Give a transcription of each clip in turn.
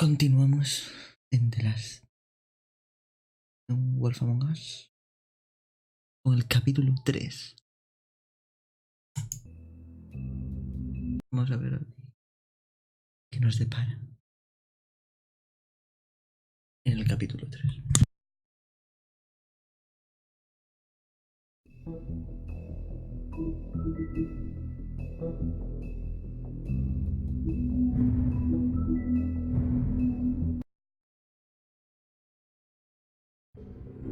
Continuamos en The Last Wolf Among Us con el capítulo 3. Vamos a ver qué nos depara en el capítulo 3.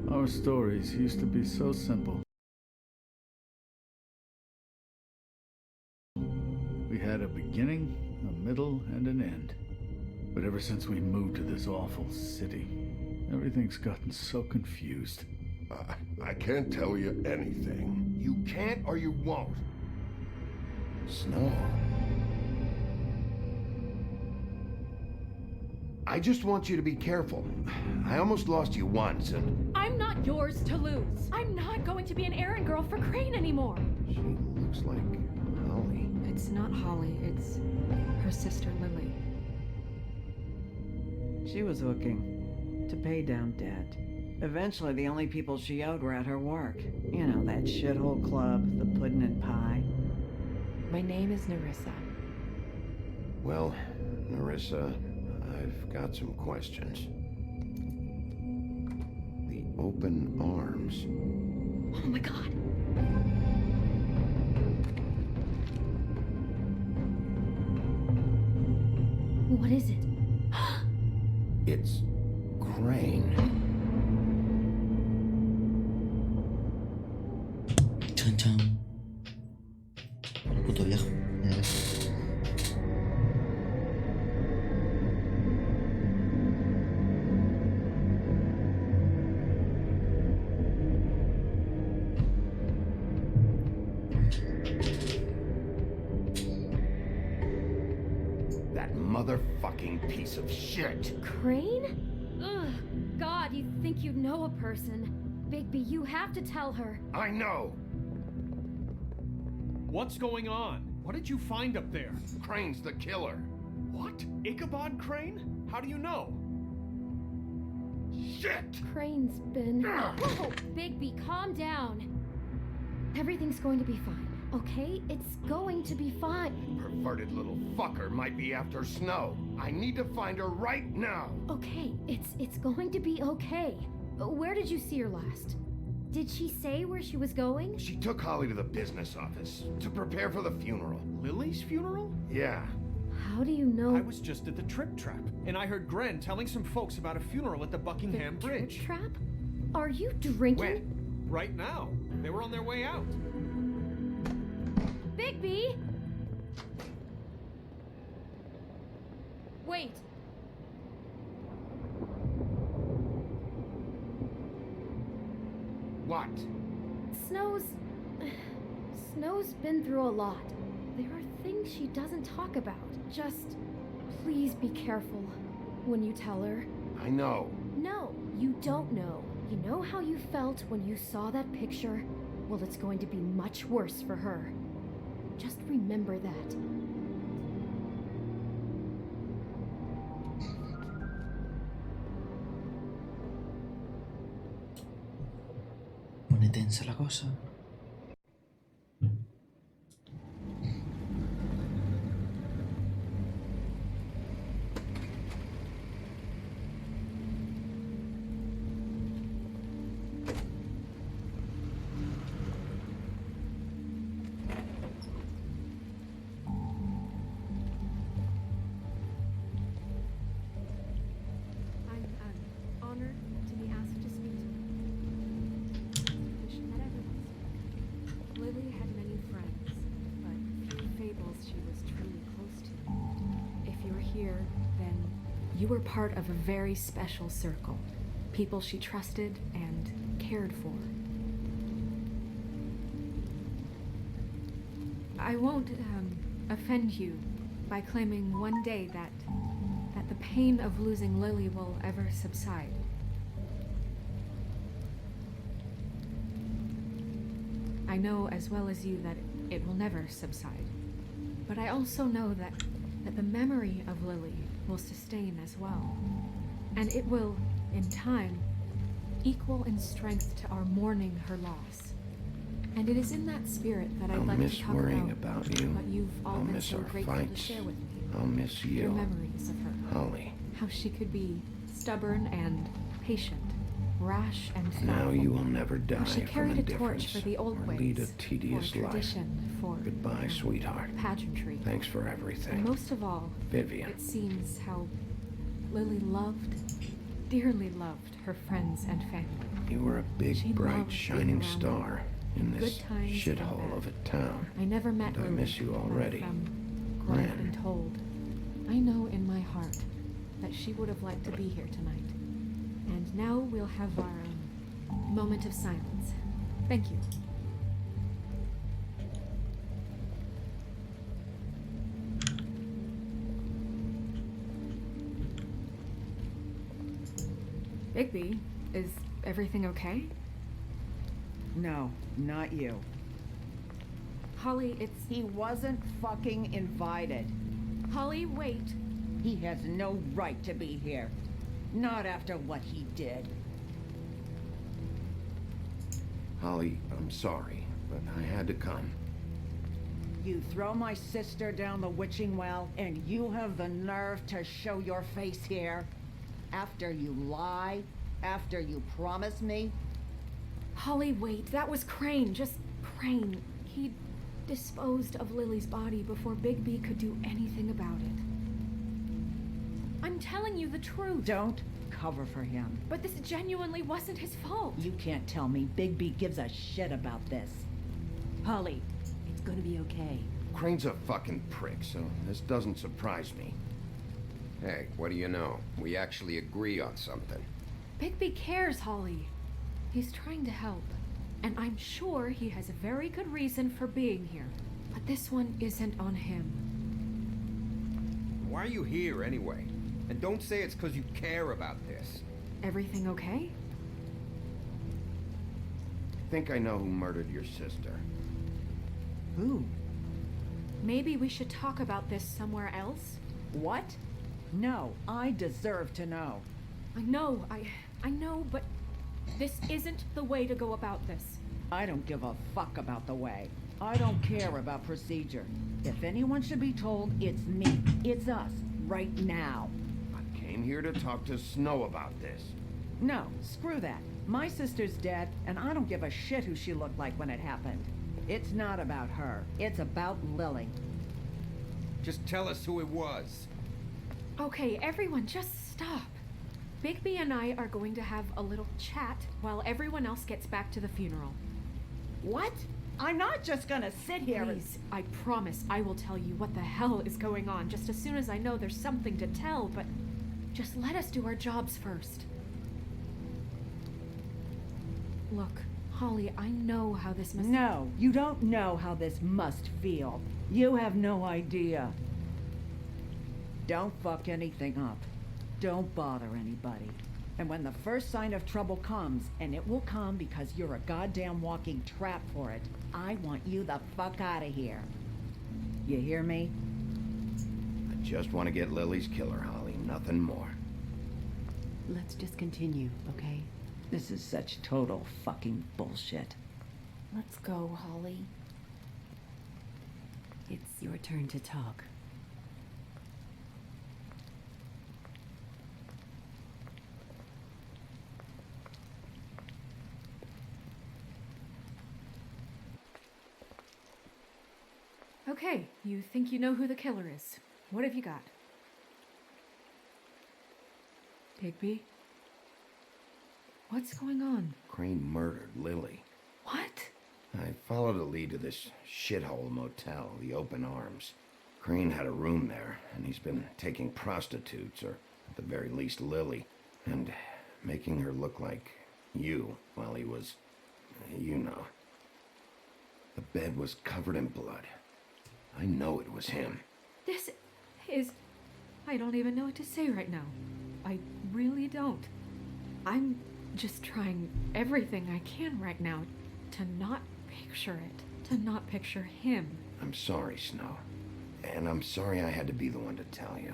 Our stories used to be so simple. We had a beginning, a middle, and an end. But ever since we moved to this awful city, everything's gotten so confused. I can't tell you anything. You can't or you won't. Snow. I just want you to be careful. I almost lost you once, and... I'm not yours to lose. I'm not going to be an errand girl for Crane anymore. She looks like Holly. It's not Holly, it's her sister Lily. She was looking to pay down debt. Eventually, the only people she owed were at her work. You know, that shithole club, the pudding and pie. My name is Nerissa. Well, Nerissa, I've got some questions. The open arms. Oh my god. What is it? It's Crane. Chan chan. Puto viejo. That motherfucking piece of shit. Crane? Ugh. God, you think you know a person. Bigby, you have to tell her. I know. What's going on? What did you find up there? Crane's the killer. What? Ichabod Crane? How do you know? Shit! Crane's been... Whoa! Bigby, calm down. Everything's going to be fine, okay? It's going to be fine. Perverted little fucker might be after Snow. I need to find her right now. Okay, it's going to be okay. Where did you see her last? Did she say where she was going? She took Holly to the business office to prepare for the funeral. Lily's funeral? Yeah. How do you know? I was just at the Trip Trap, and I heard Gren telling some folks about a funeral at the Buckingham The Bridge. Trip Trap? Are you drinking? When? Right now. They were on their way out. Bigby! Wait. What? Snow's been through a lot. There are things she doesn't talk about. Just please be careful when you tell her. I know. No, you don't know. You know how you felt when you saw that picture? Well, it's going to be much worse for her. Just remember that. Pone tensa la cosa. I'm honored to be asked to speak to you. Wish that everyone spoke. Lily had many friends, but few fables she was truly close to. If you're here, then you were part of a very special circle. People she trusted and cared for. I won't offend you by claiming one day that the pain of losing Lily will ever subside. I know as well as you that it will never subside. But I also know that the memory of Lily will sustain as well. And it will, in time, equal in strength to our mourning her loss. And it is in that spirit that I'd like to talk worrying about you. what you've all I'll been miss so our grateful to fights. share with me. I'll miss Your you, memories of her. Holly. How she could be stubborn and patient, rash and Now thoughtful. you will never die How she from carried a indifference torch for the old or ways, lead a tedious for life. tradition, for Goodbye, sweetheart. pageantry. Thanks for And everything. most of all, Vivian. it seems how Lily loved, dearly loved her friends and family. You were a big, She bright, loved shining being around star them, in good this times and shithole bad. of a town. I never met And I Lily, miss you but already. From Gwen Gran. and told, I know in my heart that she would have liked to be here tonight. And now we'll have our moment of silence. Thank you. Bigby, is everything okay? No, not you. Holly, it's... He wasn't fucking invited. Holly, wait. He has no right to be here. Not after what he did. Holly, I'm sorry, but I had to come. You throw my sister down the witching well, and you have the nerve to show your face here? After you lie? After you promise me? Holly, wait. That was Crane. Just Crane. He disposed of Lily's body before Bigby could do anything about it. I'm telling you the truth. Don't cover for him. But this genuinely wasn't his fault. You can't tell me Bigby gives a shit about this. Holly, it's gonna be okay. Crane's a fucking prick, so this doesn't surprise me. Hey, what do you know? We actually agree on something. Bigby cares, Holly. He's trying to help. And I'm sure he has a very good reason for being here. But this one isn't on him. Why are you here anyway? And don't say it's because you care about this. Everything okay? I think I know who murdered your sister. Who? Maybe we should talk about this somewhere else? What? No, I deserve to know. I know, but this isn't the way to go about this. I don't give a fuck about the way. I don't care about procedure. If anyone should be told, it's me. It's us. Right now. I came here to talk to Snow about this. No, screw that. My sister's dead, and I don't give a shit who she looked like when it happened. It's not about her. It's about Lily. Just tell us who it was. Okay, everyone, just stop. Bigby and I are going to have a little chat while everyone else gets back to the funeral. What? I'm not just gonna sit here and... Please, I promise I will tell you what the hell is going on just as soon as I know there's something to tell, but just let us do our jobs first. Look, Holly, I know how this must... No, you don't know how this must feel. You have no idea. Don't fuck anything up. Don't bother anybody. And when the first sign of trouble comes, and it will come because you're a goddamn walking trap for it, I want you the fuck out of here. You hear me? I just want to get Lily's killer, Holly. Nothing more. Let's just continue, okay? This is such total fucking bullshit. Let's go, Holly. It's your turn to talk. Okay, you think you know who the killer is. What have you got? Bigby? What's going on? Crane murdered Lily. What? I followed a lead to this shithole motel, the Open Arms. Crane had a room there, and he's been taking prostitutes, or at the very least Lily, and making her look like you while he was, you know. The bed was covered in blood. I know it was him. This is... I don't even know what to say right now. I really don't. I'm just trying everything I can right now to not picture it. To not picture him. I'm sorry, Snow. And I'm sorry I had to be the one to tell you.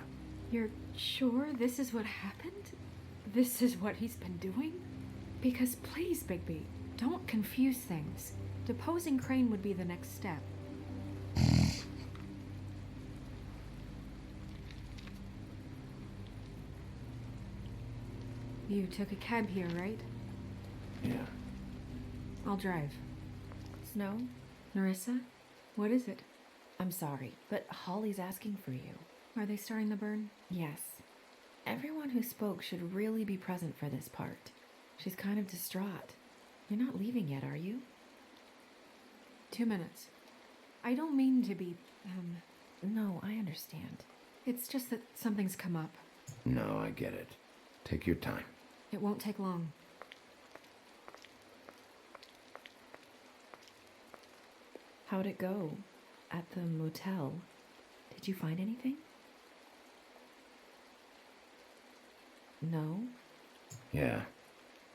You're sure this is what happened? This is what he's been doing? Because please, Bigby, don't confuse things. Deposing Crane would be the next step. You took a cab here, right? Yeah. I'll drive. Snow? Nerissa? What is it? I'm sorry, but Holly's asking for you. Are they starting the burn? Yes. Everyone who spoke should really be present for this part. She's kind of distraught. You're not leaving yet, are you? 2 minutes. I don't mean to be, No, I understand. It's just that something's come up. No, I get it. Take your time. It won't take long. How'd it go? At the motel? Did you find anything? No? Yeah.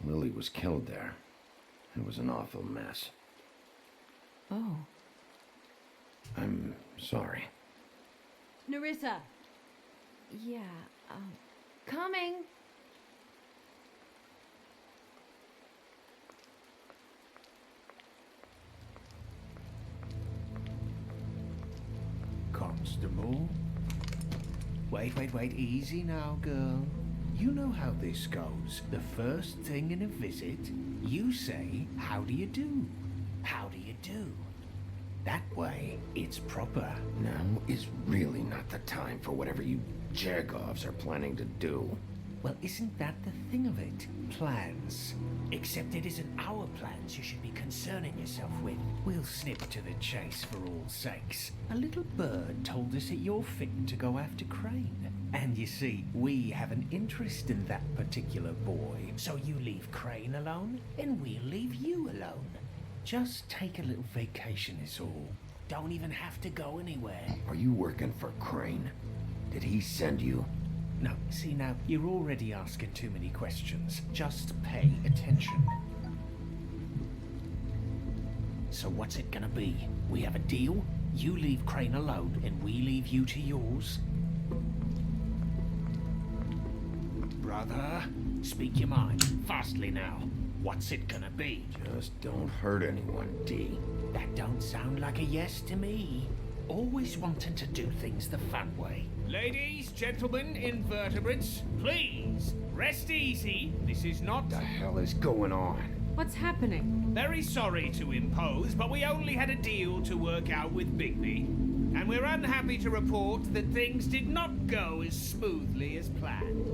Lily was killed there. It was an awful mess. Oh. I'm sorry. Nerissa! Yeah, coming! Constable? Wait, easy now, girl. You know how this goes. The first thing in a visit, you say, how do you do? How do you do? That way, it's proper. Now is really not the time for whatever you Jagovs are planning to do. Well, isn't that the thing of it? Plans. Except it isn't our plans you should be concerning yourself with. We'll snip to the chase for all sakes. A little bird told us that you're fitting to go after Crane. And you see, we have an interest in that particular boy. So you leave Crane alone, and we'll leave you alone. Just take a little vacation is all. Don't even have to go anywhere. Are you working for Crane? Did he send you? No, see now, you're already asking too many questions. Just pay attention. So what's it gonna be? We have a deal? You leave Crane alone, and we leave you to yours? Brother, speak your mind. Fastly now. What's it gonna be? Just don't hurt anyone, D. That don't sound like a yes to me. Always wanting to do things the fun way. Ladies, gentlemen, invertebrates, please, rest easy. This is not... What the hell is going on? What's happening? Very sorry to impose, but we only had a deal to work out with Bigby. And we're unhappy to report that things did not go as smoothly as planned.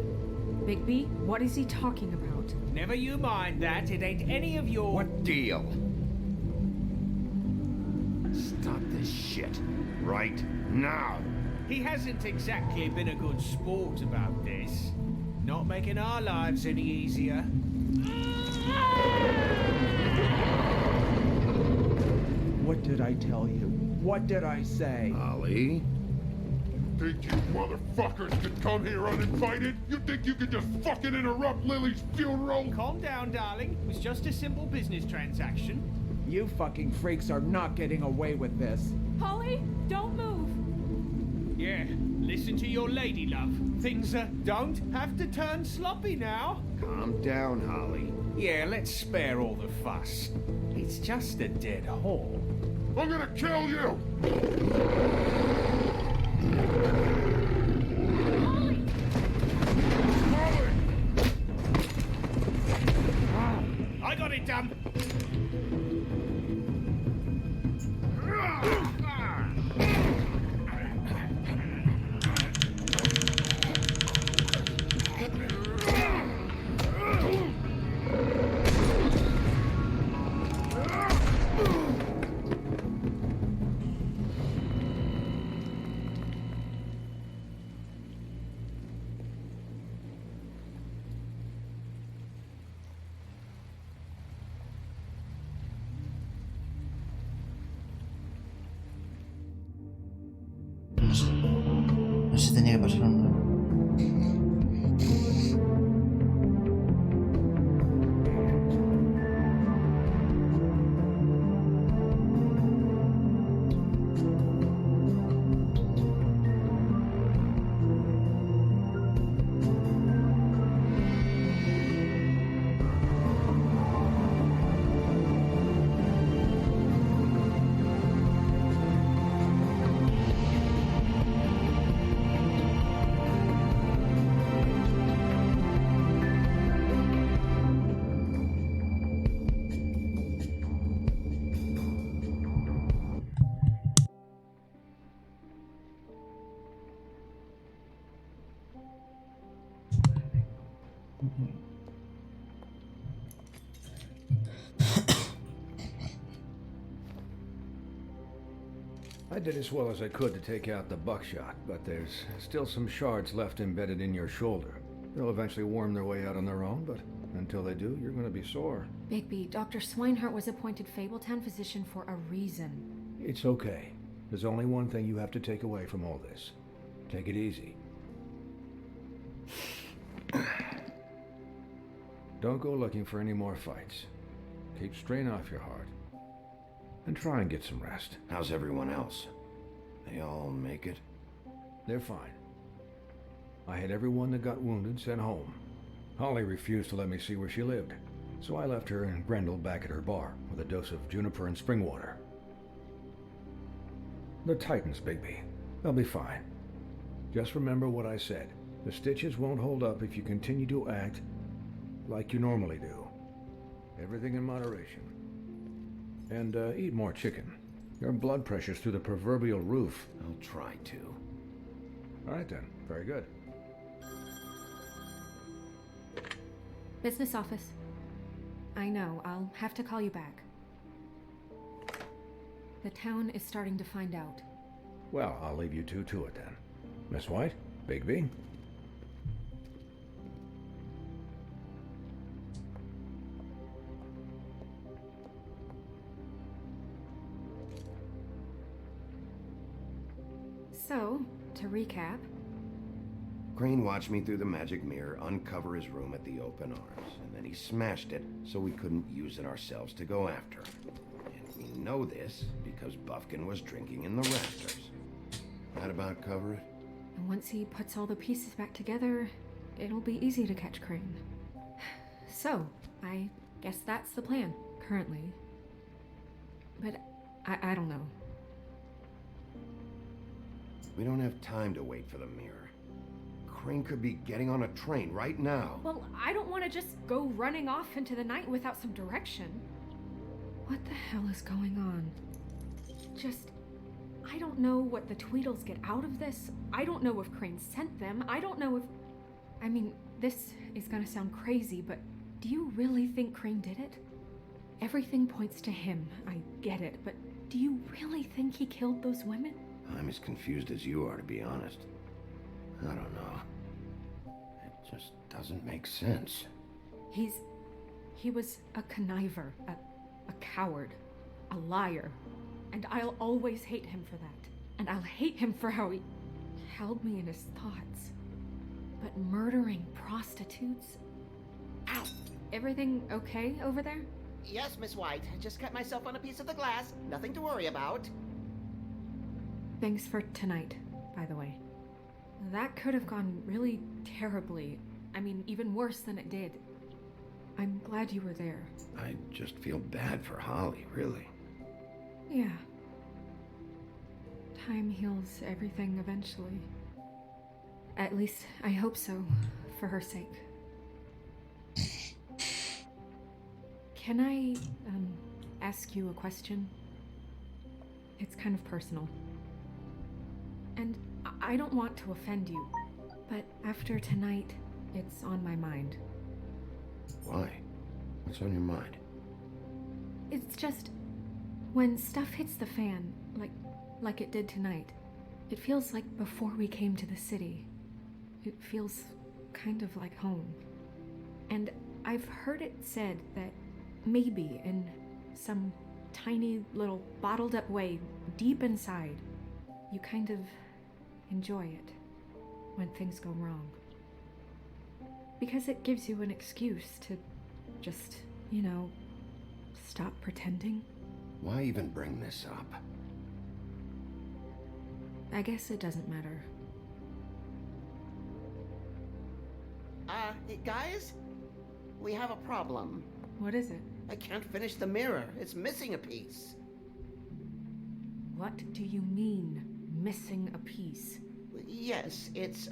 Bigby, what is he talking about? Never you mind that, it ain't any of your... What deal? Stop this shit. Right now. He hasn't exactly been a good sport about this. Not making our lives any easier. What did I tell you? What did I say? Ollie? Think you motherfuckers could come here uninvited? You think you could just fucking interrupt Lily's funeral? Calm down, darling. It was just a simple business transaction. You fucking freaks are not getting away with this. Holly, don't move! Yeah, listen to your lady love. Things don't have to turn sloppy now. Calm down, Holly. Yeah, let's spare all the fuss. It's just a dead hole. I'm gonna kill you! I got it done. No sé si tenía que pasar o no. I did as well as I could to take out the buckshot, but there's still some shards left embedded in your shoulder. They'll eventually worm their way out on their own, but until they do, you're going to be sore. Bigby, Dr. Swinehart was appointed Fabletown physician for a reason. It's okay. There's only one thing you have to take away from all this. Take it easy. Don't go looking for any more fights. Keep strain off your heart. And try and get some rest. How's everyone else? They all make it? They're fine. I had everyone that got wounded sent home. Holly refused to let me see where she lived, so I left her and Grendel back at her bar with a dose of juniper and spring water. The Titans, Bigby. They'll be fine. Just remember what I said. The stitches won't hold up if you continue to act like you normally do. Everything in moderation. And eat more chicken. Your blood pressure's through the proverbial roof. I'll try to. All right then. Very good. Business office. I know, I'll have to call you back. The town is starting to find out. Well, I'll leave you two to it then. Miss White, Bigby. So, to recap... Crane watched me through the magic mirror uncover his room at the open arms, and then he smashed it so we couldn't use it ourselves to go after him. And we know this because Buffkin was drinking in the rafters. That about cover it? And once he puts all the pieces back together, it'll be easy to catch Crane. So, I guess that's the plan, currently. But I don't know. We don't have time to wait for the mirror. Crane could be getting on a train right now. Well, I don't want to just go running off into the night without some direction. What the hell is going on? I don't know what the Tweedles get out of this. I don't know if Crane sent them. I don't know if... I mean, this is gonna sound crazy, but do you really think Crane did it? Everything points to him. I get it, but do you really think he killed those women? I'm as confused as you are, to be honest. I don't know. It just doesn't make sense. He was a conniver, a coward, a liar. And I'll always hate him for that. And I'll hate him for how he held me in his thoughts. But murdering prostitutes? Ow! Everything okay over there? Yes, Miss White. I just cut myself on a piece of the glass. Nothing to worry about. Thanks for tonight, by the way. That could have gone really terribly. I mean, even worse than it did. I'm glad you were there. I just feel bad for Holly, really. Yeah. Time heals everything eventually. At least, I hope so, for her sake. Can I, ask you a question? It's kind of personal. And I don't want to offend you, but after tonight, it's on my mind. Why? What's on your mind? It's just, when stuff hits the fan, like it did tonight, it feels like before we came to the city. It feels kind of like home. And I've heard it said that maybe in some tiny little bottled up way deep inside, you kind of enjoy it when things go wrong. Because it gives you an excuse to just, stop pretending. Why even bring this up? I guess it doesn't matter. Guys? We have a problem. What is it? I can't finish the mirror. It's missing a piece. What do you mean, missing a piece? Yes, it's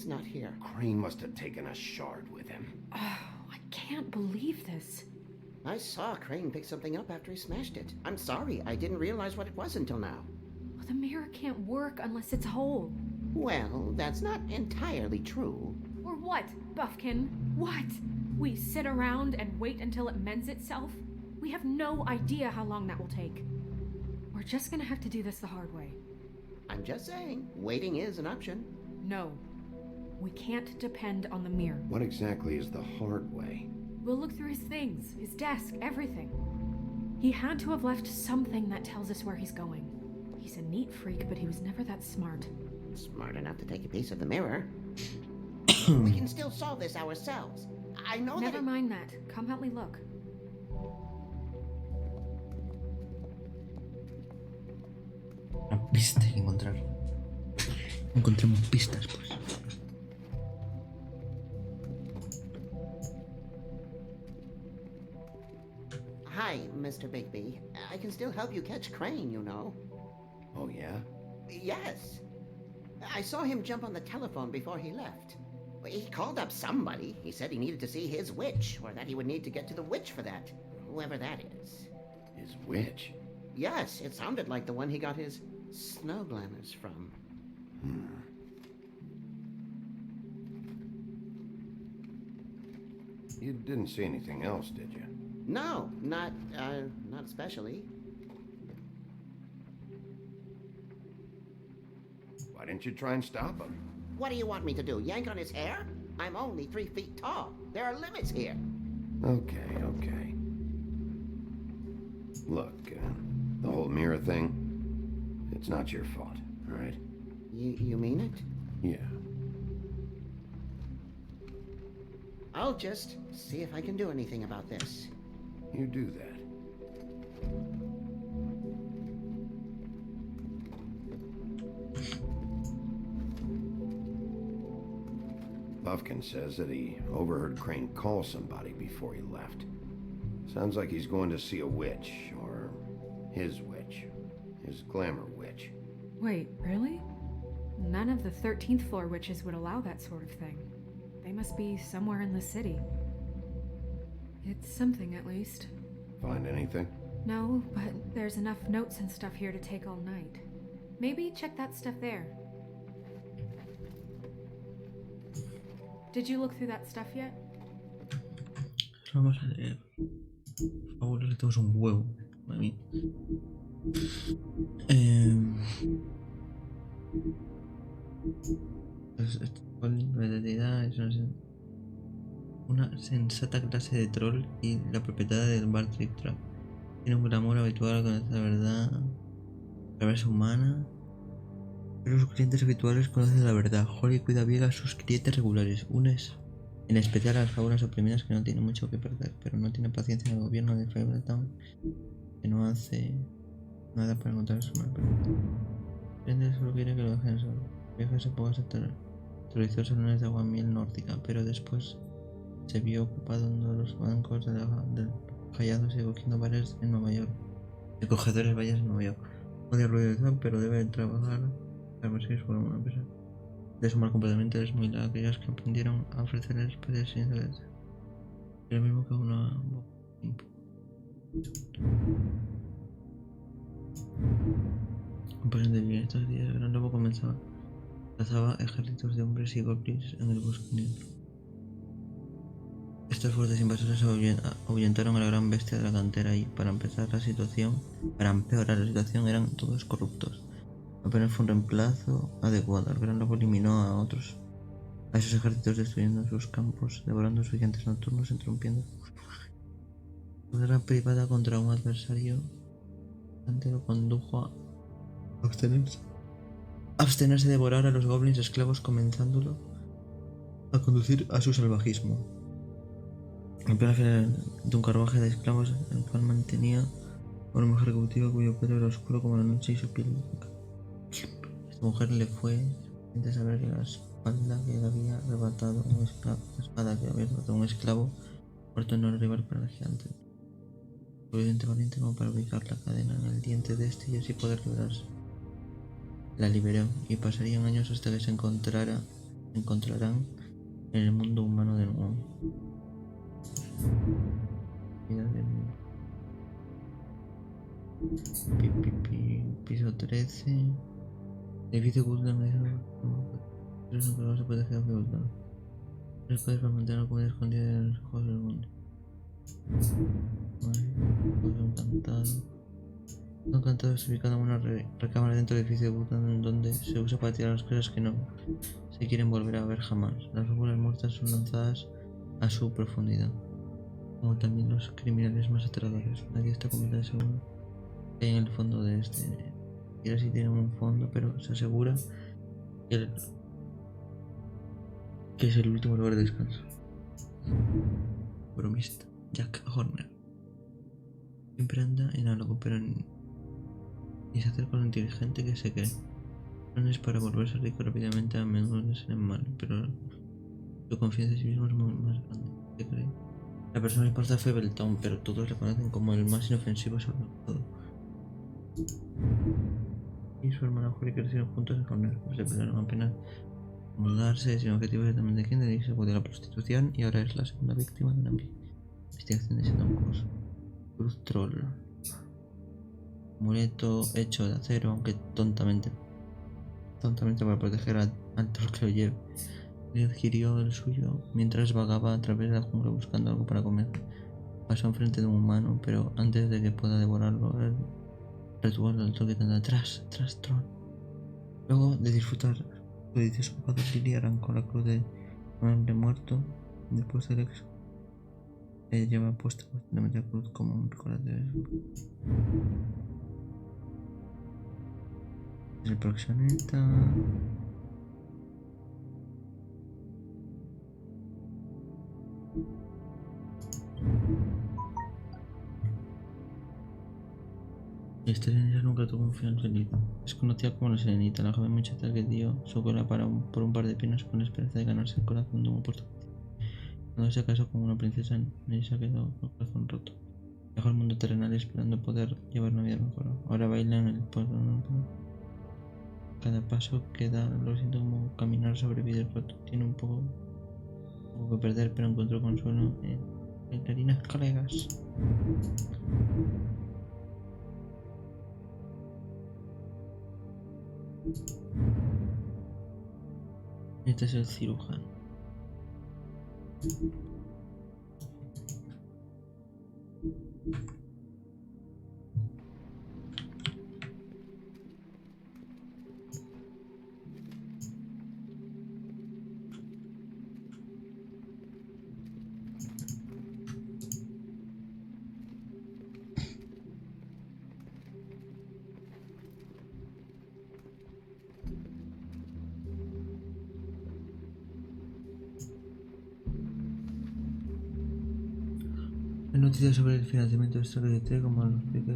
not here. Crane must have taken a shard with him. Oh, I can't believe this. I saw Crane pick something up after he smashed it. I'm sorry, I didn't realize what it was until now. Well, the mirror can't work unless it's whole. Well, that's not entirely true. Or what, Buffkin? What? We sit around and wait until it mends itself? We have no idea how long that will take. We're just gonna have to do this the hard way. I'm just saying, waiting is an option. No. We can't depend on the mirror. What exactly is the hard way? We'll look through his things, his desk, everything. He had to have left something that tells us where he's going. He's a neat freak, but he was never that smart. Smart enough to take a piece of the mirror. We can still solve this ourselves. I know that. Never mind that. Come help me look. Una pista hay que encontrar. Encontremos pistas, pues. Hi, Mr. Bigby. I can still help you catch Crane, you know. Oh, yeah? Yes. I saw him jump on the telephone before he left. He called up somebody. He said he needed to see his witch, or that he would need to get to the witch for that. Whoever that is. His witch? Yes, it sounded like the one he got his snow glamours from. You didn't see anything else, did you? No, not especially. Why didn't you try and stop him? What do you want me to do, yank on his hair? I'm only 3 feet tall. There are limits here. Okay. Look, the whole mirror thing, it's not your fault, all right? You mean it? Yeah. I'll just see if I can do anything about this. You do that. Buffkin says that he overheard Crane call somebody before he left. Sounds like he's going to see a witch, or his witch. His glamour witch. Wait, really? None of the 13th floor witches would allow that sort of thing. They must be somewhere in the city. It's something, at least. Find anything? No, but there's enough notes and stuff here to take all night. Maybe check that stuff there. Did you look through that stuff yet? Vamos a leer. Fabulas de todos un huevo. A mí. Una sensata clase de troll y la propietaria del bar Trip Trap. Tiene un glamour habitual, conoce la verdad, la base humana. Pero sus clientes habituales conocen la verdad. Holly cuida bien a sus clientes regulares. Unes, en especial a las fábulas oprimidas que no tienen mucho que perder, pero no tiene paciencia en el gobierno de Fabletown, que no hace nada para encontrar su mal. Prende solo quiere que lo dejen solo. El viaje se ponga a terrorizó salones de aguamiel nórdica, pero después se vio ocupado en uno de los bancos del callados y cogiendo bares en Nueva York. De cogedores vallas en Nueva York. Odia ruido de pero debe trabajar para ver si es bueno, a pesar de su mal comportamiento. Es muy a aquellos que aprendieron a ofrecerles especies sin cerveza. Es lo mismo que una boca. Pues de bien estos días, el gran lobo comenzaba. Cazaba ejércitos de hombres y goblins en el bosque negro. Estos fuertes invasores ahuyentaron a la gran bestia de la cantera y, para empeorar la situación, eran todos corruptos. Apenas fue un reemplazo adecuado. El gran lobo eliminó a esos ejércitos, destruyendo sus campos, devorando sus gigantes nocturnos, interrumpiendo su guerra privada contra un adversario. Antes lo condujo a abstenerse de devorar a los goblins esclavos, comenzándolo a conducir a su salvajismo. En plena fila de un carruaje de esclavos, el cual mantenía a una mujer cautiva cuyo pelo era oscuro como la noche y su piel blanca. Esta mujer le fue suficiente saber que la espada que le había arrebatado un esclavo muerto no era rival para el gigante. Suficiente valiente como para ubicar la cadena en el diente de este y así poder librarse. La liberó y pasarían años hasta que se encontrarán en el mundo humano de nuevo. Piso 13. Edificio Guldan. No se puede dejar de Guldan. Los padres para mantener la comida escondida de los ojos del mundo. Un cantado es ubicado en una recámara dentro del edificio de Bután donde se usa para tirar las cosas que no se quieren volver a ver jamás. Las fábulas muertas son lanzadas a su profundidad, como también los criminales más aterradores. Nadie está completamente seguro que hay en el fondo de este. Y ahora sí tiene un fondo, pero se asegura que es el último lugar de descanso. Bromista, Jack Horner. Siempre anda en algo, pero ni se hace con lo inteligente que se cree. Planes para volverse rico rápidamente a menudo le salen mal, pero su confianza en sí mismo es muy más grande que cree. La persona le pasa Febeltown, pero todos le conocen como el más inofensivo sobre todo. Y su hermana Jory crecieron juntos en Horner, se pelearon apenas mudarse sin objetivos de género y se volvió a la prostitución y ahora es la segunda víctima de una investigación de ese concurso. Cruz Troll. Amuleto hecho de acero, aunque tontamente para proteger al troll que lo lleve. Le adquirió el suyo mientras vagaba a través de la jungla buscando algo para comer. Pasó enfrente de un humano, pero antes de que pueda devorarlo, el ritual del toque tendrá tras troll. Luego de disfrutar su delicioso bocado, Lily arrancó la cruz de un hombre muerto después del exo. Ella lleva puesta constantemente la cruz como un recordatorio de eso. El proxeneta. Esta serenita nunca tuvo confianza en Lily. Es conocida como la Serenita, la joven muchacha que dio su cola por un par de penas con la esperanza de ganarse el corazón de un oportunista. Cuando se casó con una princesa, Nessa quedó con el corazón roto. Dejó el mundo terrenal esperando poder llevar una vida mejor. Ahora baila en el pueblo. Cada paso que da lo siento como caminar sobre vidrio roto. Tiene un poco que perder, pero encontró consuelo en bailarinas colegas. Este es el cirujano. Hay noticias sobre el financiamiento de esta RRSS, como lo expliqué.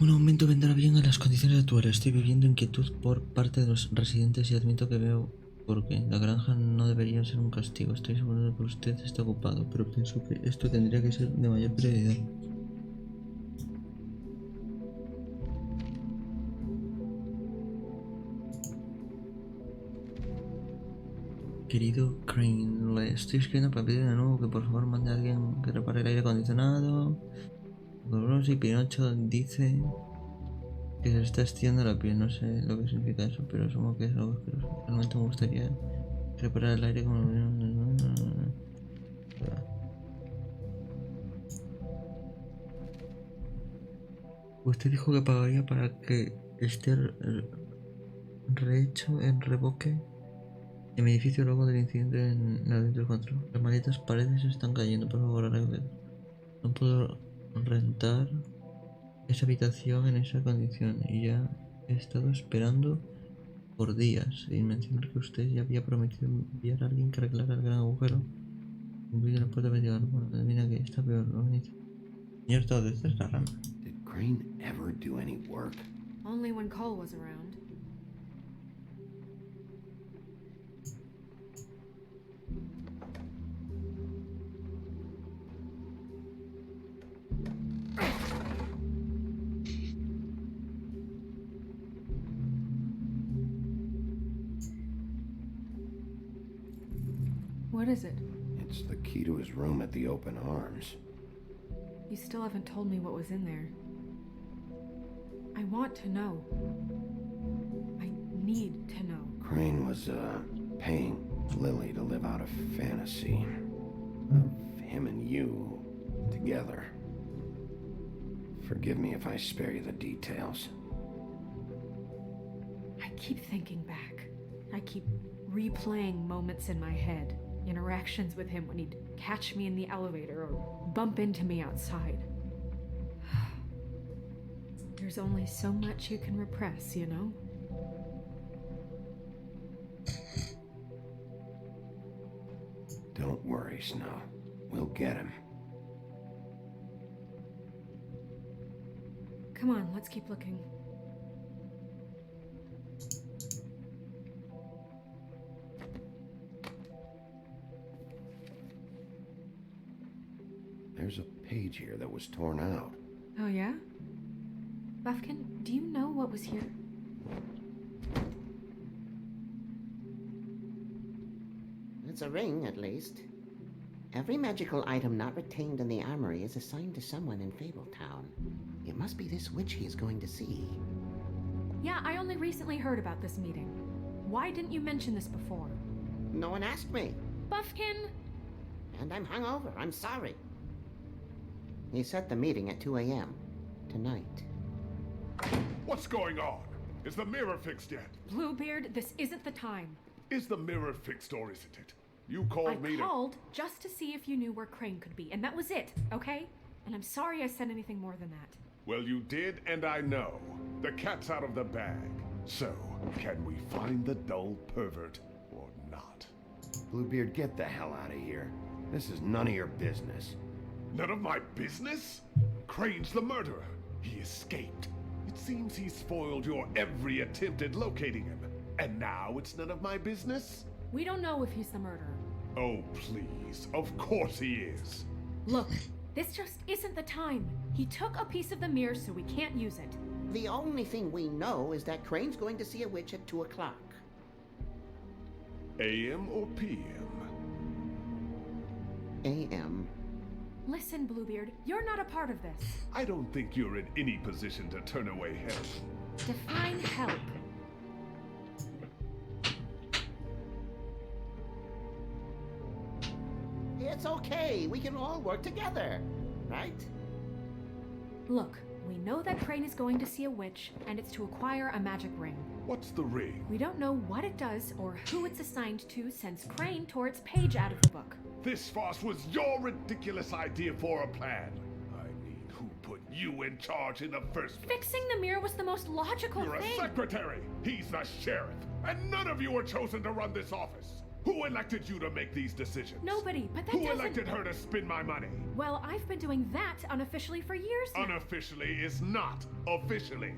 Un aumento vendrá bien a las condiciones actuales. Estoy viviendo inquietud por parte de los residentes y admito que veo por qué. La granja no debería ser un castigo. Estoy seguro de que usted está ocupado, pero pienso que esto tendría que ser de mayor prioridad. Querido Crane, le estoy escribiendo para pedirle de nuevo que por favor mande a alguien que repare el aire acondicionado. Y Pinocho dice que se le está estirando la piel. No sé lo que significa eso, pero asumo que es algo asqueroso. Realmente me gustaría reparar el aire como... Usted dijo que pagaría para que esté rehecho en revoque en mi edificio luego del incidente en la del control. Las malditas paredes se están cayendo, por favor arreglen. No puedo rentar esa habitación en esa condición y ya he estado esperando por días, sin mencionar que usted ya había prometido enviar a alguien que arreglara el gran agujero. Incluye la puerta medio bueno, adivina que está peor, lo organiza. Señor, todo esto es la rama. Did Crane ever do any work? Only when Cole was around. What is it? It's the key to his room at the Open Arms. You still haven't told me what was in there. I want to know. I need to know. Crane was, paying Lily to live out a fantasy of him and you together. Forgive me if I spare you the details. I keep thinking back. I keep replaying moments in my head. Interactions with him when he'd catch me in the elevator or bump into me outside. There's only so much you can repress, you know? Don't worry, Snow. We'll get him. Come on, let's keep looking. There's a page here that was torn out. Oh yeah? Buffkin, do you know what was here? It's a ring, at least. Every magical item not retained in the armory is assigned to someone in Fabletown. It must be this witch he is going to see. Yeah, I only recently heard about this meeting. Why didn't you mention this before? No one asked me. Buffkin! And I'm hungover. I'm sorry. He set the meeting at 2 a.m. tonight. What's going on? Is the mirror fixed yet? Bluebeard, this isn't the time. Is the mirror fixed or isn't it? You called me I called just to see if you knew where Crane could be, and that was it, okay? And I'm sorry I said anything more than that. Well, you did, and I know. The cat's out of the bag. So, can we find the dull pervert or not? Bluebeard, get the hell out of here. This is none of your business. None of my business? Crane's the murderer. He escaped. It seems he spoiled your every attempt at locating him. And now it's none of my business? We don't know if he's the murderer. Oh, please. Of course he is. Look, this just isn't the time. He took a piece of the mirror, so we can't use it. The only thing we know is that Crane's going to see a witch at 2 o'clock. AM or PM? AM. Listen, Bluebeard, you're not a part of this. I don't think you're in any position to turn away help. Define help. It's okay. We can all work together, right? Look, we know that Crane is going to see a witch, and it's to acquire a magic ring. What's the ring? We don't know what it does or who it's assigned to since Crane tore its page out of the book. This farce was your ridiculous idea for a plan. I mean, who put you in charge in the first place? Fixing the mirror was the most logical You're thing. a secretary. He's the sheriff. And none of you were chosen to run this office. Who elected you to make these decisions? Nobody, but that Who doesn't... elected her to spend my money? Well, I've been doing that unofficially for years now. Unofficially is not officially.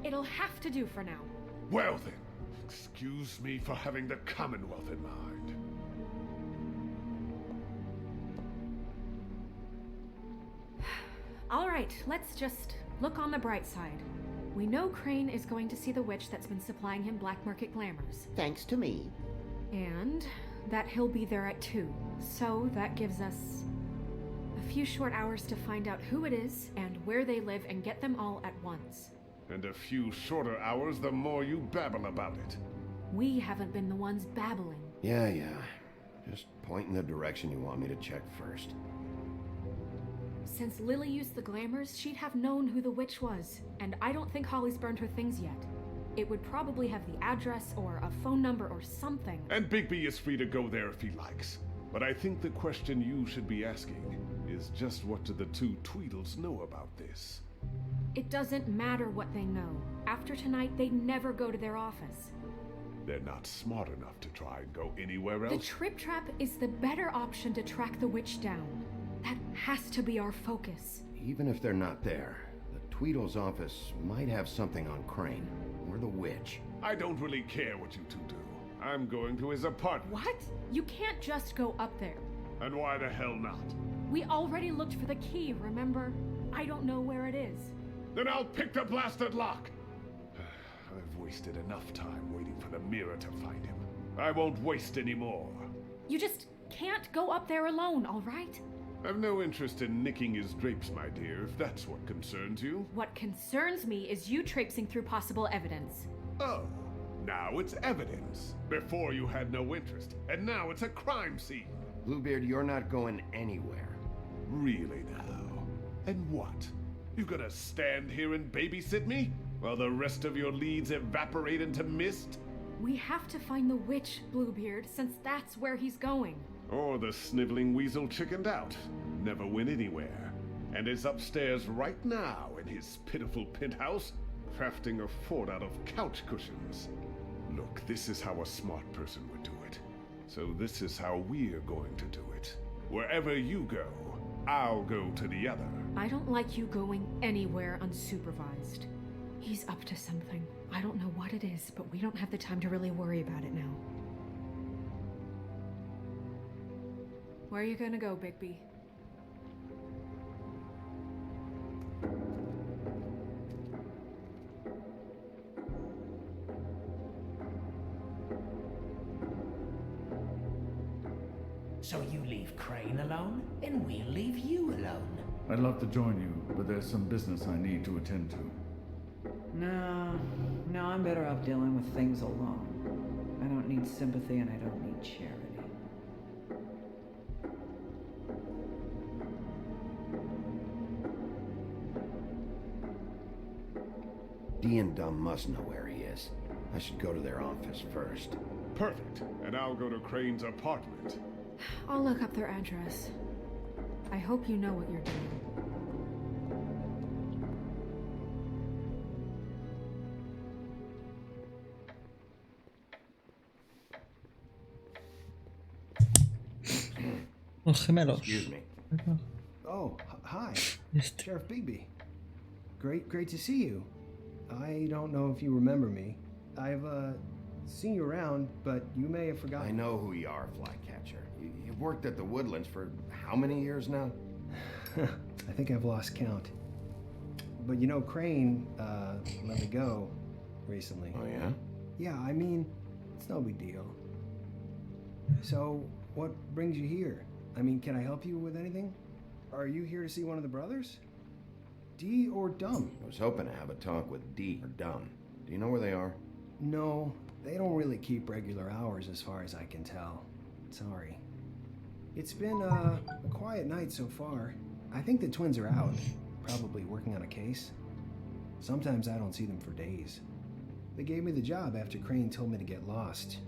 It'll have to do for now. Well then, excuse me for having the Commonwealth in mind. All right, let's just look on the bright side. We know Crane is going to see the witch that's been supplying him black market glamours. Thanks to me. And that he'll be there at 2. So that gives us a few short hours to find out who it is and where they live and get them all at once. And a few shorter hours the more you babble about it. We haven't been the ones babbling. Yeah. Just point in the direction you want me to check first. Since Lily used the glamours, she'd have known who the witch was, and I don't think Holly's burned her things yet. It would probably have the address or a phone number or something. And Bigby is free to go there if he likes. But I think the question you should be asking is just what do the two Tweedles know about this? It doesn't matter what they know. After tonight, they'd never go to their office. They're not smart enough to try and go anywhere else. The Trip Trap is the better option to track the witch down. That has to be our focus. Even if they're not there, the Tweedle's office might have something on Crane, or the witch. I don't really care what you two do. I'm going to his apartment. What? You can't just go up there. And why the hell not? We already looked for the key, remember? I don't know where it is. Then I'll pick the blasted lock! I've wasted enough time waiting for the mirror to find him. I won't waste any more. You just can't go up there alone, all right? I've no interest in nicking his drapes, my dear, if that's what concerns you. What concerns me is you traipsing through possible evidence. Oh, Now it's evidence. Before you had no interest, and now it's a crime scene. Bluebeard, you're not going anywhere. Really now? And what? You gonna stand here and babysit me? While the rest of your leads evaporate into mist? We have to find the witch, Bluebeard, since that's where he's going. Or the sniveling weasel chickened out, never went anywhere, and is upstairs right now in his pitiful penthouse, crafting a fort out of couch cushions. Look, this is how a smart person would do it. So this is how we're going to do it. Wherever you go, I'll go to the other. I don't like you going anywhere unsupervised. He's up to something. I don't know what it is, but we don't have the time to really worry about it now. Where are you gonna go, Bigby? So you leave Crane alone, and we'll leave you alone. I'd love to join you, but there's some business I need to attend to. No, I'm better off dealing with things alone. I don't need sympathy and I don't need charity. Dee and Dumb must know where he is. I should go to their office first. Perfect, and I'll go to Crane's apartment. I'll look up their address. I hope you know what you're doing. Los gemelos. Excuse me. Oh, hi. Este. Sheriff Bigby. Great to see you. I don't know if you remember me. I've, seen you around, but you may have forgotten. I know who you are, Flycatcher. You've worked at the Woodlands for how many years now? I think I've lost count. But you know, Crane, let me go recently. Oh, yeah? Yeah, I mean, it's no big deal. So, what brings you here? I mean, can I help you with anything? Are you here to see one of the brothers? Dee or Dumb? I was hoping to have a talk with Dee or Dumb. Do you know where they are? No, they don't really keep regular hours as far as I can tell. Sorry. It's been a quiet night so far. I think the twins are out, probably working on a case. Sometimes I don't see them for days. They gave me the job after Crane told me to get lost.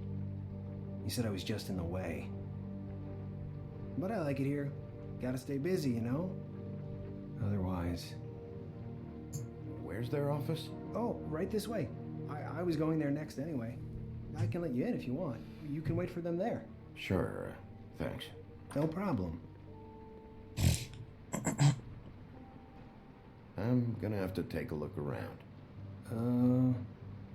He said I was just in the way. But I like it here. Gotta stay busy, you know? Otherwise... Where's their office? Oh, right this way. I was going there next anyway. I can let you in if you want. You can wait for them there. Sure, thanks. No problem. I'm gonna have to take a look around.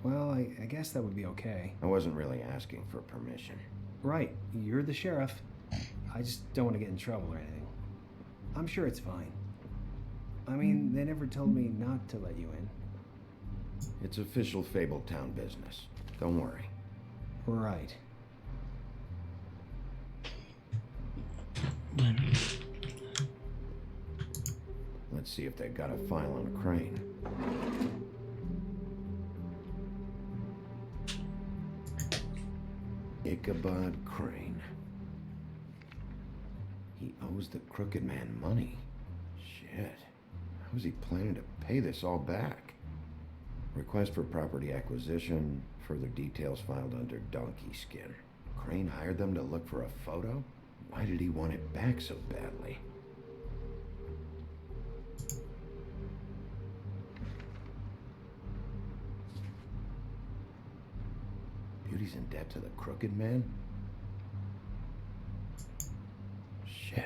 Well, I guess that would be okay. I wasn't really asking for permission. Right, you're the sheriff. I just don't want to get in trouble or anything. I'm sure it's fine. I mean, they never told me not to let you in. It's official Fabletown business. Don't worry. Right. Let's see if they got a file on Crane. Ichabod Crane. He owes the Crooked Man money. Shit. How is he planning to pay this all back? Request for property acquisition. Further details filed under Donkey Skin. Crane hired them to look for a photo? Why did he want it back so badly? Beauty's in debt to the Crooked Man? Shit.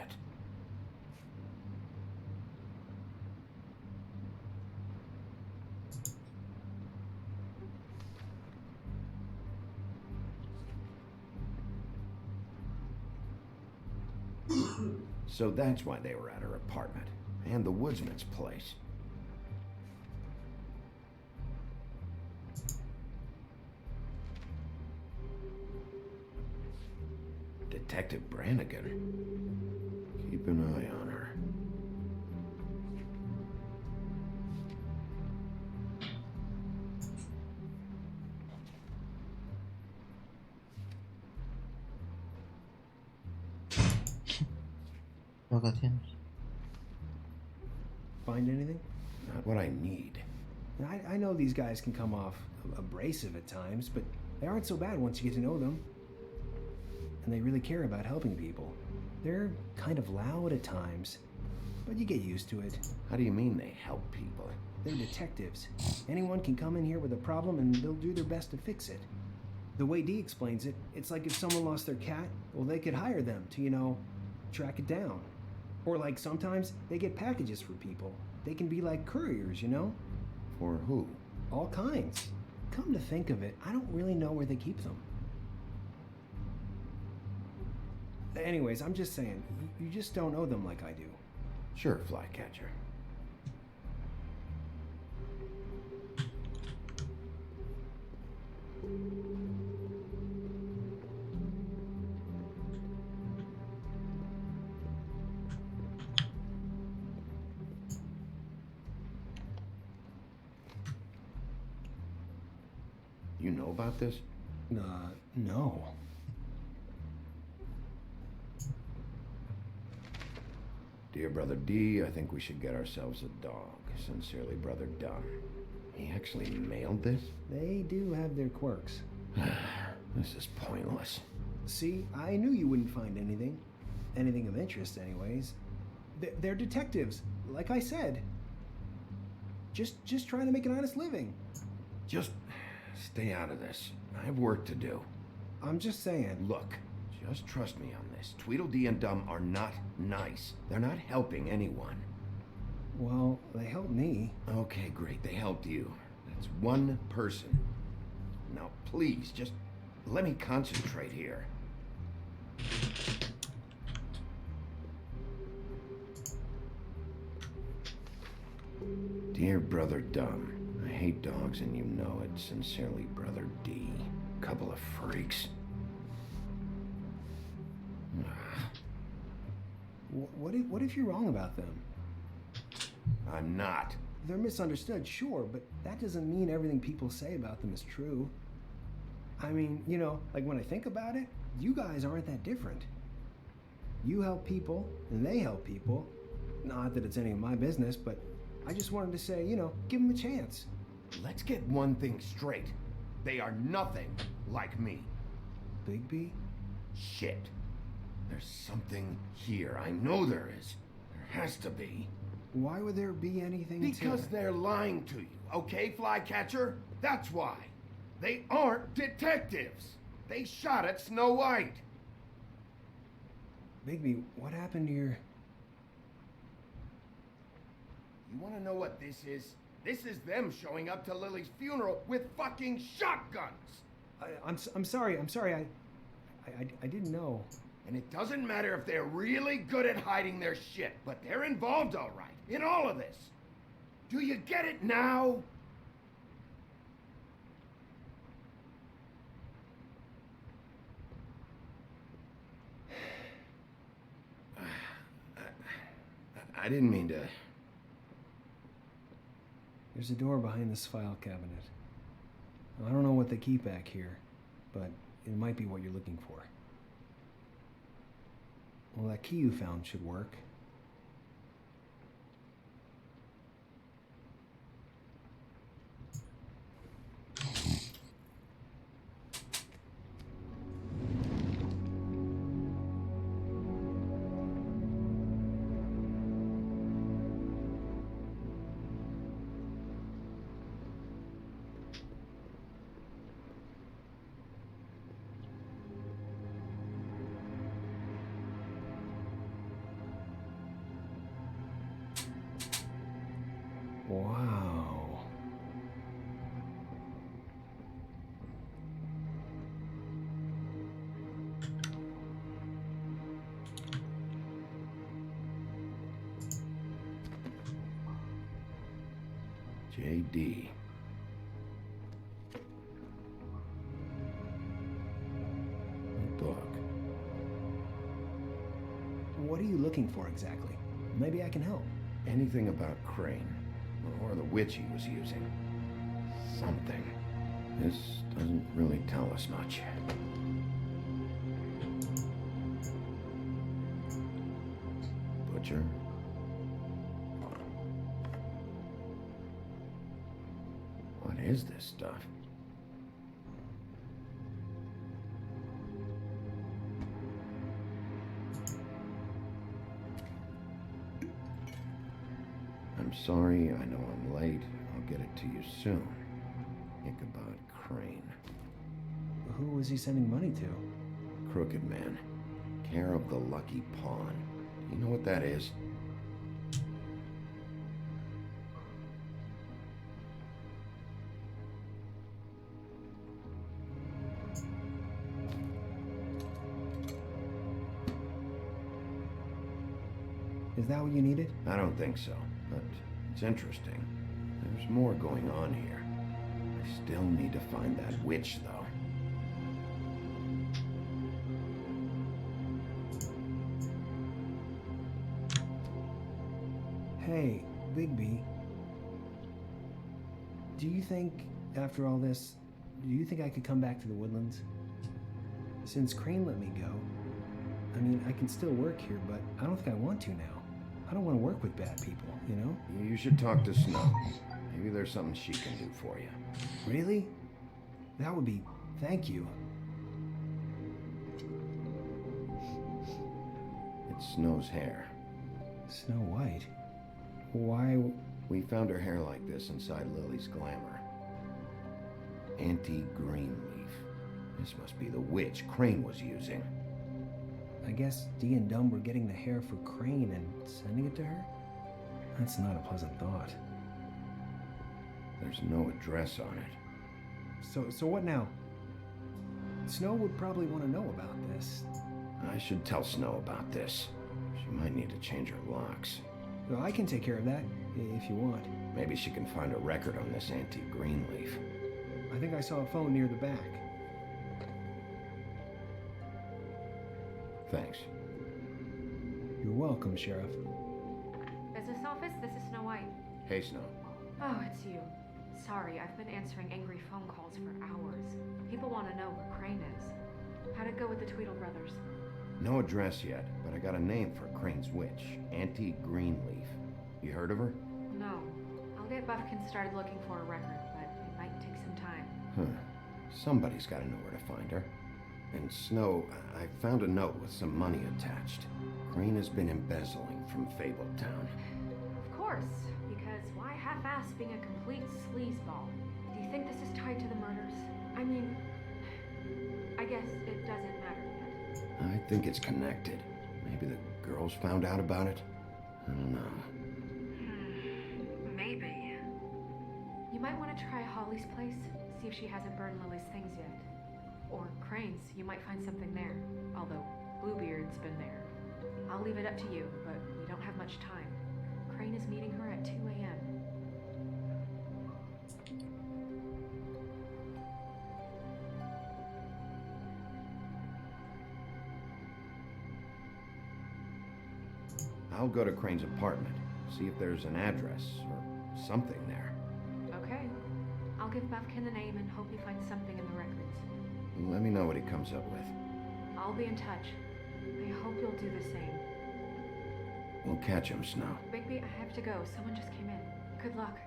So that's why they were at her apartment, and the woodsman's place. Detective Brannigan. Keep an eye on her. Vacaciones. Find anything? Not what I need. I know these guys can come off abrasive at times, but they aren't so bad once you get to know them. And they really care about helping people. They're kind of loud at times, but you get used to it. How do you mean they help people? They're detectives. Anyone can come in here with a problem and they'll do their best to fix it. The way Dee explains it, it's like if someone lost their cat, well, they could hire them to, you know, track it down. Or like sometimes they get packages for people. They can be like couriers, you know? For who? All kinds. Come to think of it, I don't really know where they keep them. Anyways, I'm just saying, you just don't know them like I do. Sure, Flycatcher. You know about this? No. Dear Brother D, I think we should get ourselves a dog. Sincerely, Brother Dunn. He actually mailed this? They do have their quirks. This is pointless. See, I knew you wouldn't find anything. Anything of interest, anyways. They're detectives, like I said. Just trying to make an honest living. Just stay out of this. I have work to do. I'm just saying. Look, just trust me on this. Tweedledee and Dum are not nice. They're not helping anyone. Well, they helped me. Okay, great. They helped you. That's one person. Now, please, just let me concentrate here. Dear Brother Dum, I hate dogs and you know it. Sincerely, Brother D. Couple of freaks. What if you're wrong about them? I'm not. They're misunderstood, sure, but that doesn't mean everything people say about them is true. I mean, you know, like when I think about it, you guys aren't that different. You help people, and they help people. Not that it's any of my business, but I just wanted to say, you know, give them a chance. Let's get one thing straight. They are nothing like me. Bigby? Shit. There's something here. I know there is. There has to be. Why would there be anything Because they're lying to you, okay, Flycatcher? That's why. They aren't detectives. They shot at Snow White. Bigby, what happened to your... You want to know what this is? This is them showing up to Lily's funeral with fucking shotguns. I'm sorry. I didn't know. And it doesn't matter if they're really good at hiding their shit, but they're involved all right in all of this. Do you get it now? I didn't mean to... There's a door behind this file cabinet. I don't know what they keep back here, but it might be what you're looking for. Well, that key you found should work. Wow. J.D. Book. What are you looking for exactly? Maybe I can help. Anything about Crane, or the witch he was using. Something. This doesn't really tell us much. temperature. What is this stuff? I'm sorry, I know I'm late. I'll get it to you soon. Ichabod Crane. Who was he sending money to? Crooked man. Care of the Lucky Pawn. You know what that is? Is that what you needed? I don't think so, but it's interesting. There's more going on here. I still need to find that witch, though. Hey, Bigby. Do you think, after all this, do you think I could come back to the Woodlands? Since Crane let me go, I mean, I can still work here, but I don't think I want to now. I don't want to work with bad people, you know? You should talk to Snow. Maybe there's something she can do for you. Really? That would be... thank you. It's Snow's hair. Snow White? Why... We found her hair like this inside Lily's glamour. Anti-Greenleaf. This must be the witch Crane was using. I guess Dee and Dumb were getting the hair for Crane and sending it to her? That's not a pleasant thought. There's no address on it. So what now? Snow would probably want to know about this. I should tell Snow about this. She might need to change her locks. Well, I can take care of that, if you want. Maybe she can find a record on this anti-Greenleaf. I think I saw a phone near the back. Thanks. You're welcome, Sheriff. Business office, this is Snow White. Hey, Snow. Oh, it's you. Sorry, I've been answering angry phone calls for hours. People want to know where Crane is. How'd it go with the Tweedle brothers? No address yet, but I got a name for Crane's witch. Anti-Greenleaf. You heard of her? No. I'll get Buffkin started looking for a record, but it might take some time. Huh. Somebody's got to know where to find her. And Snow, I found a note with some money attached. Crane has been embezzling from Fabletown. Of course, because why half-ass being a complete sleazeball? Do you think this is tied to the murders? I mean, I guess it doesn't matter yet. I think it's connected. Maybe the girls found out about it? I don't know. Maybe. You might want to try Holly's place, see if she hasn't burned Lily's things yet. Or Crane's, you might find something there. Although Bluebeard's been there. I'll leave it up to you, but we don't have much time. Crane is meeting her at 2 a.m. I'll go to Crane's apartment, see if there's an address or something there. Okay. I'll give Buffkin the name and hope he finds something in the records. Let me know what he comes up with. I'll be in touch. I hope you'll do the same. We'll catch him, Snow. Bigby, I have to go. Someone just came in. Good luck.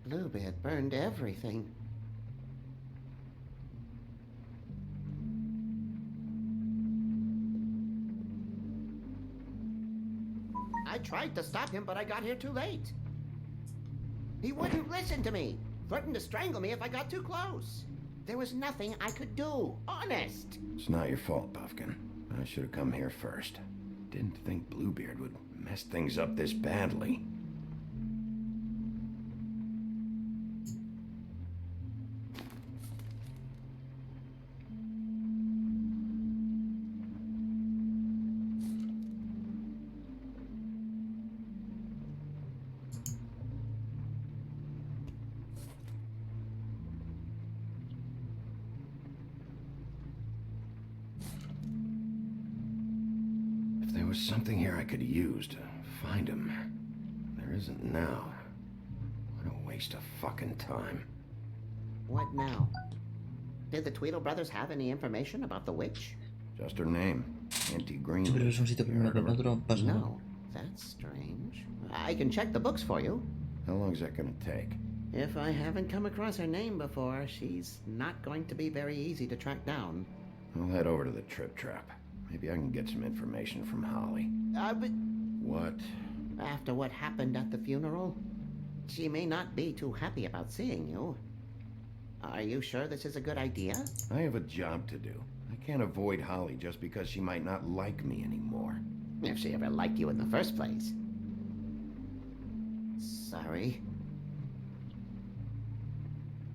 Bluebeard burned everything. I tried to stop him, but I got here too late. He wouldn't listen to me. Threatened to strangle me if I got too close. There was nothing I could do. Honest. It's not your fault, Buffkin. I should have come here first. Didn't think Bluebeard would mess things up this badly. There was something here I could use to find him. There isn't now. What a waste of fucking time. What now? Did the Tweedle brothers have any information about the witch? Just her name. Auntie Green. Siempre es un sitio primero que el otro, pasa. No, that's strange. I can check the books for you. How long is that gonna take? If I haven't come across her name before, she's not going to be very easy to track down. I'll head over to the Trip Trap. Maybe I can get some information from Holly. But... What? After what happened at the funeral, she may not be too happy about seeing you. Are you sure this is a good idea? I have a job to do. I can't avoid Holly just because she might not like me anymore. If she ever liked you in the first place. Sorry.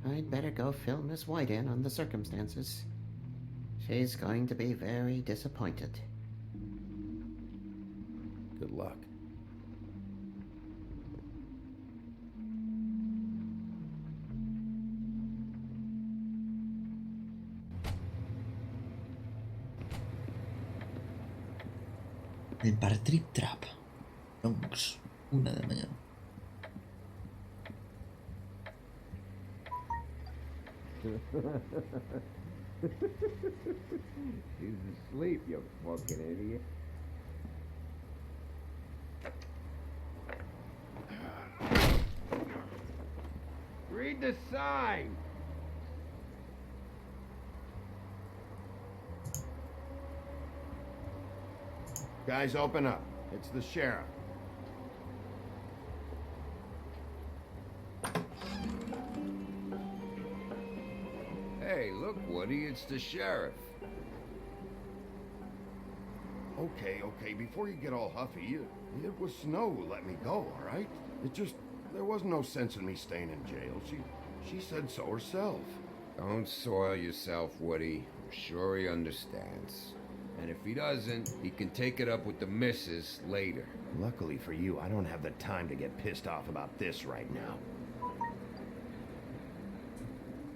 I'd better go fill Miss White in on the circumstances. She's going to be very disappointed. Good luck. El Parte Trap. Bronx, 1 de la mañana. He's asleep, you fucking idiot. Read the sign! Guys, open up. It's the sheriff. Hey, look, Woody, it's the sheriff. Okay, before you get all huffy, it was Snow who let me go, all right? There was no sense in me staying in jail. She said so herself. Don't soil yourself, Woody. I'm sure he understands. And if he doesn't, he can take it up with the missus later. Luckily for you, I don't have the time to get pissed off about this right now.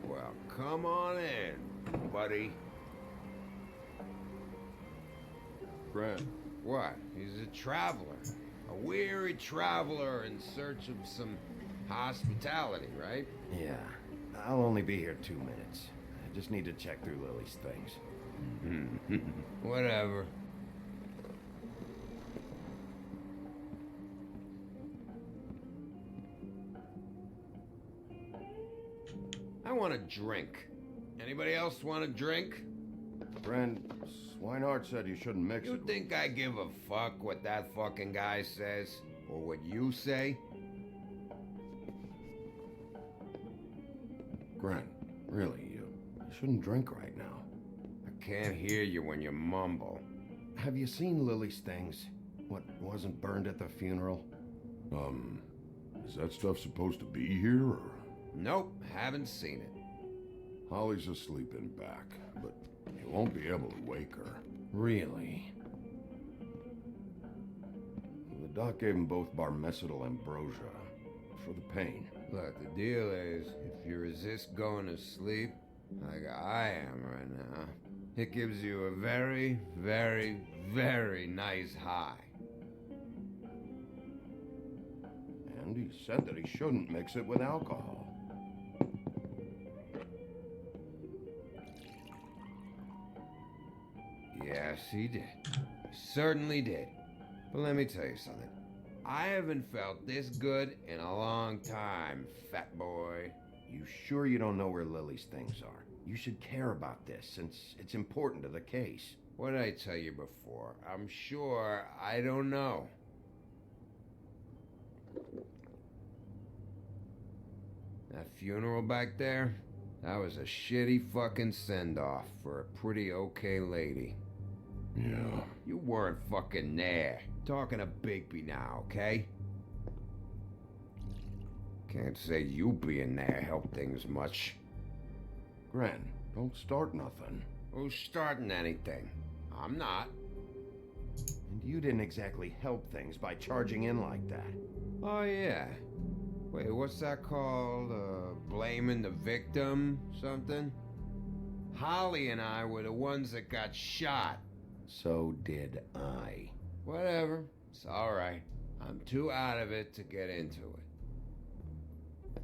Well, come on in, buddy. Brent. What? He's a traveler. A weary traveler in search of some hospitality, right? Yeah. I'll only be here 2 minutes. I just need to check through Lily's things. Whatever. I want a drink. Anybody else want a drink? Friend, Swinehart said you shouldn't mix it. You think I give a fuck what that fucking guy says? Or what you say? Grant, really, you shouldn't drink right now. I can't hear you when you mumble. Have you seen Lily's things? What wasn't burned at the funeral? Is that stuff supposed to be here, or? Nope, haven't seen it. Holly's asleep in back, but you won't be able to wake her. Really? The doc gave them both barmecidal ambrosia for the pain. Look, the deal is, if you resist going to sleep, like I am right now, it gives you a very, very, very nice high. And he said that he shouldn't mix it with alcohol. Yes, he did. He certainly did. But let me tell you something. I haven't felt this good in a long time, fat boy. You sure you don't know where Lily's things are? You should care about this, since it's important to the case. What did I tell you before? I'm sure I don't know. That funeral back there? That was a shitty fucking send-off for a pretty okay lady. Yeah. You weren't fucking there. Talking to Bigby now, okay? Can't say you being there helped things much. Gren, don't start nothing. Who's starting anything? I'm not. And you didn't exactly help things by charging in like that. Oh, yeah. Wait, what's that called? Blaming the victim? Something? Holly and I were the ones that got shot. So did I. Whatever. It's alright. I'm too out of it to get into it.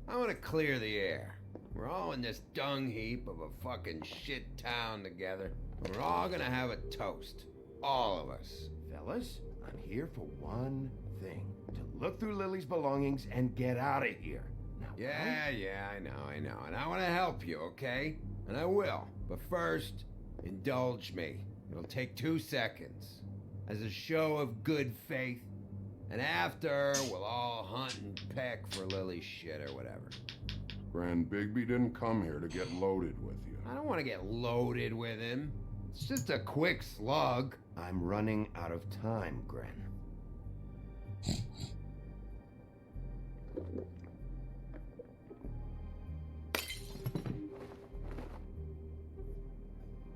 I want to clear the air. We're all in this dung heap of a fucking shit town together. We're all gonna have a toast. All of us. Fellas, I'm here for one thing. To look through Lily's belongings and get out of here. Now, Yeah, I know. And I want to help you, okay? And I will. But first, indulge me. It'll take 2 seconds. As a show of good faith. And after, we'll all hunt and peck for Lily's shit or whatever. Grand Bigby didn't come here to get loaded with you. I don't want to get loaded with him. It's just a quick slug. I'm running out of time, Gren.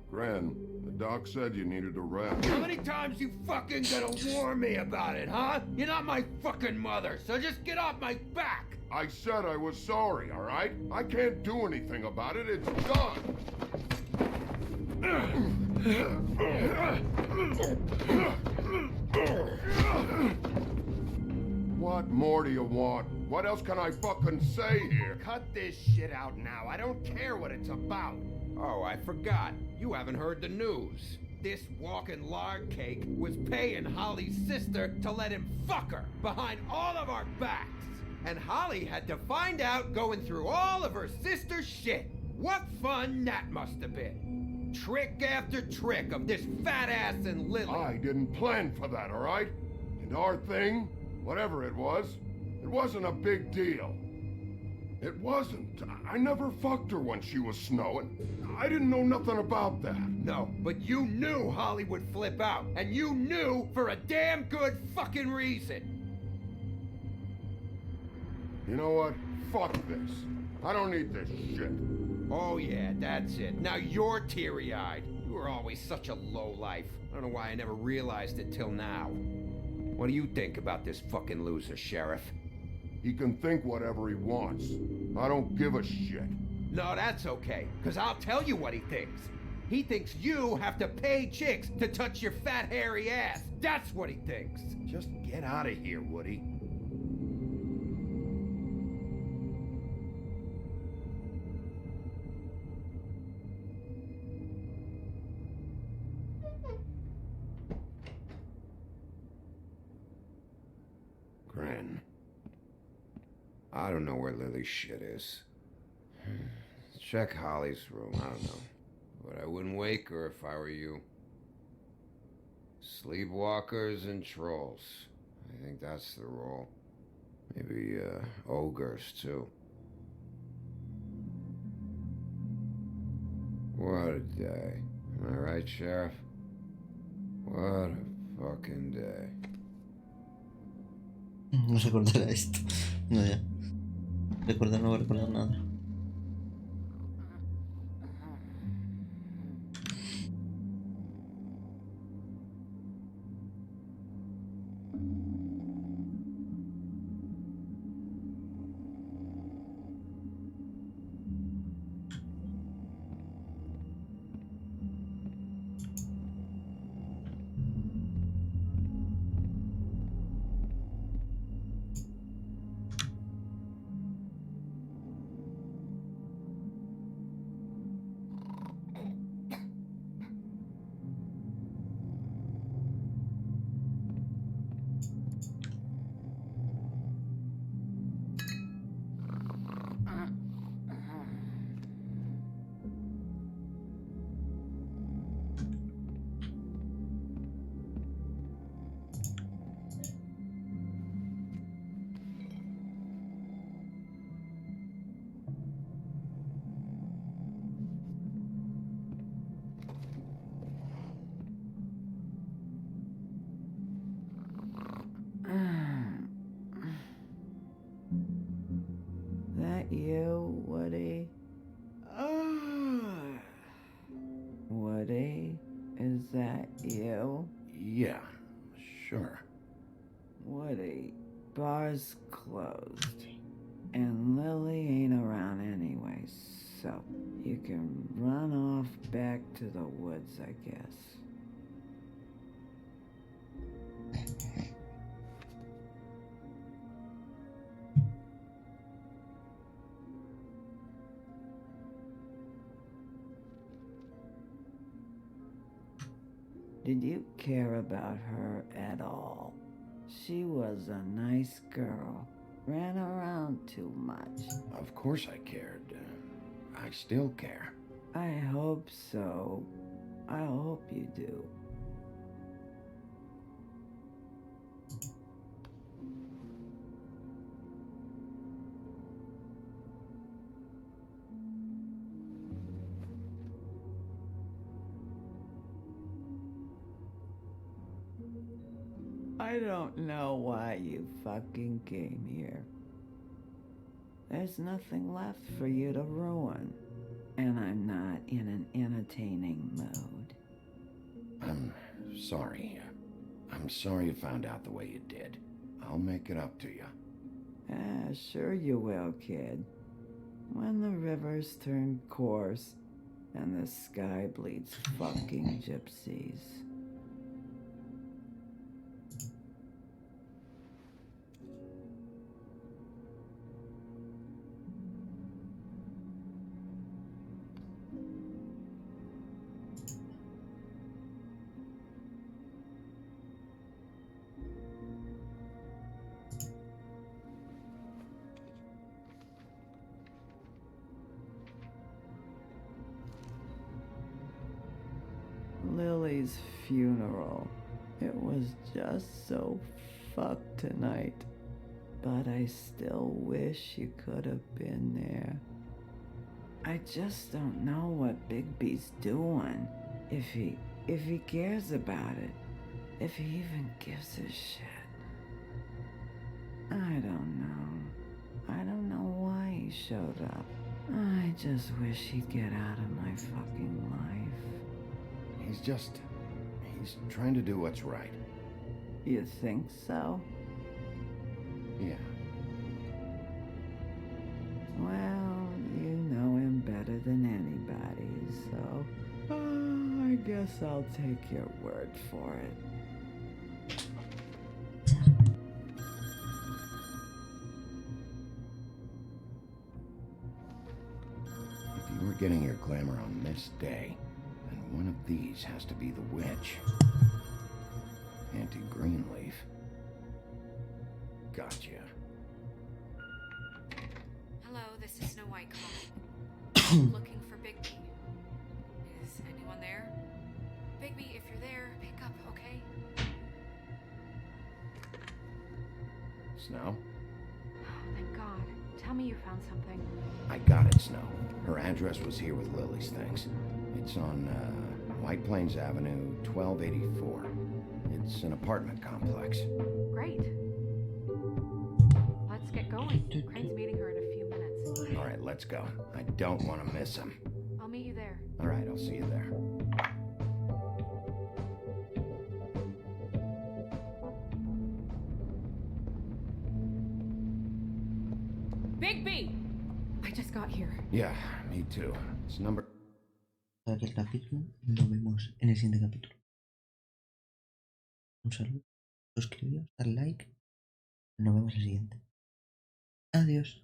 Gren, the doc said you needed a rest. How many times you fucking gonna warn me about it, huh? You're not my fucking mother, so just get off my back! I said I was sorry, all right? I can't do anything about it. It's done. What more do you want? What else can I fucking say here? Cut this shit out now. I don't care what it's about. Oh, I forgot. You haven't heard the news. This walking lard cake was paying Holly's sister to let him fuck her behind all of our backs. And Holly had to find out going through all of her sister's shit. What fun that must have been. Trick after trick of this fat ass and Lily. I didn't plan for that, all right? And our thing, whatever it wasn't a big deal. It wasn't. I never fucked her when she was snowing. I didn't know nothing about that. No, but you knew Holly would flip out. And you knew for a damn good fucking reason. You know what? Fuck this. I don't need this shit. Oh yeah, that's it. Now you're teary-eyed. You were always such a lowlife. I don't know why I never realized it till now. What do you think about this fucking loser, Sheriff? He can think whatever he wants. I don't give a shit. No, that's okay, because I'll tell you what he thinks. He thinks you have to pay chicks to touch your fat, hairy ass. That's what he thinks. Just get out of here, Woody. Gren. I don't know where Lily's shit is. Check Holly's room, I don't know. But I wouldn't wake her if I were you. Sleepwalkers and trolls. I think that's the role. Maybe, ogres, too. What a day. Am I right, Sheriff? What a fucking day. No se acordará esto. No, ya. Recordar no va a recordar nada. That you, Woody? Woody, is that you? Yeah, sure. Woody, bar's closed. And Lily ain't around anyway, so you can run off back to the woods, I guess. Did you care about her at all? She was a nice girl. Ran around too much. Of course I cared. I still care. I hope so. I hope you do. I don't know why you fucking came here. There's nothing left for you to ruin. And I'm not in an entertaining mood. I'm sorry. I'm sorry you found out the way you did. I'll make it up to you. Sure you will, kid. When the rivers turn coarse and the sky bleeds fucking gypsies. Lily's funeral. It was just so fucked tonight. But I still wish you could have been there. I just don't know what Bigby's doing. If he cares about it. If he even gives a shit. I don't know. I don't know why he showed up. I just wish he'd get out of my fucking life. He's trying to do what's right. You think so? Yeah. Well, you know him better than anybody, so I guess I'll take your word for it. If you were getting your glamour on this day, one of these has to be the witch. Auntie Greenleaf. Gotcha. Hello, this is Snow White calling. Looking for Bigby. Is anyone there? Bigby, if you're there, pick up, okay? Snow? Oh, thank God. Tell me you found something. I got it, Snow. Her address was here with Lily's things. It's on White Plains Avenue, 1284. It's an apartment complex. Great. Let's get going. Crane's meeting her in a few minutes. All right, let's go. I don't want to miss him. I'll meet you there. All right, I'll see you there. Bigby! I just got here. Yeah, me too. It's number... El capítulo, nos vemos en el siguiente capítulo. Un saludo, suscribiros, dar like, nos vemos en el siguiente. Adiós.